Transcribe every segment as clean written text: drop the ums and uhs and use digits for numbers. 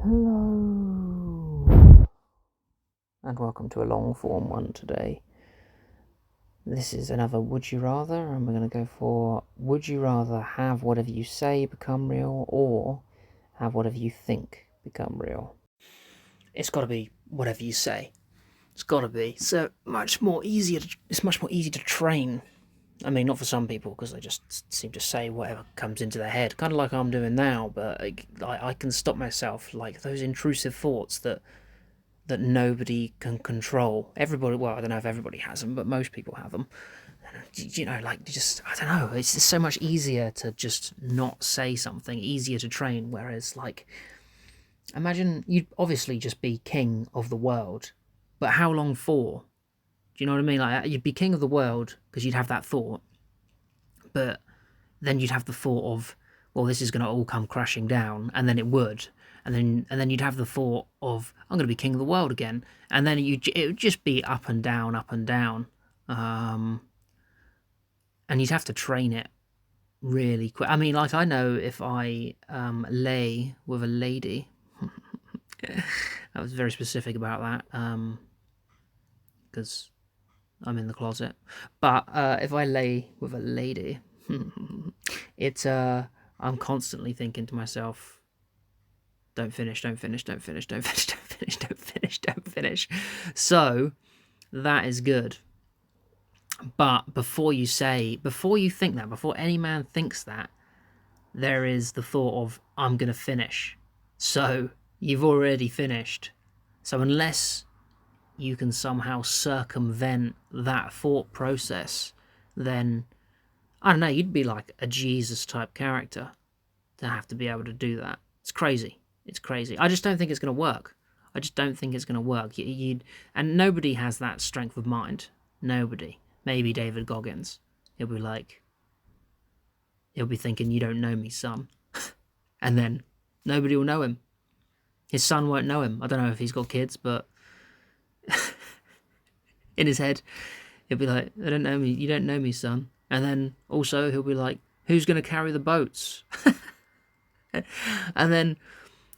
Hello, and welcome to a long form one today. This is another Would You Rather, and we're going to go for would you rather have whatever you say become real or have whatever you think become real? It's got to be whatever you say. It's got to be. So much more easier. It's much more easy to train. I mean, not for some people because they just seem to say whatever comes into their head, kind of like I'm doing now. But I can stop myself, like those intrusive thoughts that nobody can control. Everybody, well, I don't know if everybody has them, but most people have them. You know, like just I don't know. It's just so much easier to just not say something, easier to train. Whereas, like, imagine you'd obviously just be king of the world, but how long for? Do you know what I mean? Like you'd be king of the world because you'd have that thought, but then you'd have the thought of, well, this is going to all come crashing down, and then it would, and then you'd have the thought of, I'm going to be king of the world again, and then it would just be up and down, up and down, and you'd have to train it really quick. I mean, like I know if I lay with a lady, I was very specific about that because I'm in the closet, but if I lay with a lady. It's I'm constantly thinking to myself, don't finish, don't finish, don't finish, don't finish, don't finish, don't finish, don't finish. So that is good. But before you think that, before any man thinks that, there is the thought of, I'm gonna finish. So you've already finished. So unless you can somehow circumvent that thought process, then I don't know, you'd be like a Jesus type character to have to be able to do that. It's crazy. It's crazy. I just don't think it's going to work. I just don't think it's going to work. And nobody has that strength of mind. Nobody. Maybe David Goggins. He'll be thinking, you don't know me, son. And then nobody will know him. His son won't know him. I don't know if he's got kids, but in his head, he'll be like, I don't know me. You don't know me, son. And then also he'll be like, who's going to carry the boats? And then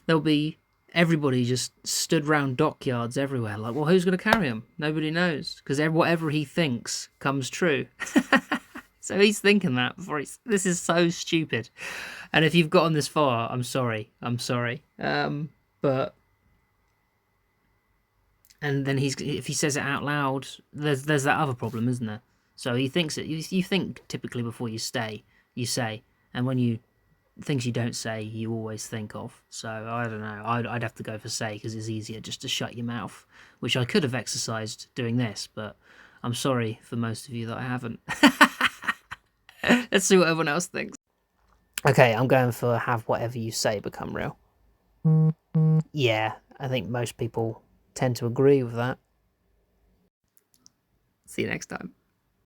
there'll be everybody just stood round dockyards everywhere, like, well, who's going to carry him? Nobody knows, because whatever he thinks comes true. So he's thinking that before this is so stupid. And if you've gotten this far, I'm sorry. But and then if he says it out loud, there's that other problem, isn't there? So he thinks it. You think typically before you say, and when you things you don't say, you always think of. So I don't know. I'd have to go for say because it's easier just to shut your mouth, which I could have exercised doing this, but I'm sorry for most of you that I haven't. Let's see what everyone else thinks. Okay, I'm going for have whatever you say become real. Yeah, I think most people tend to agree with that. See you next time.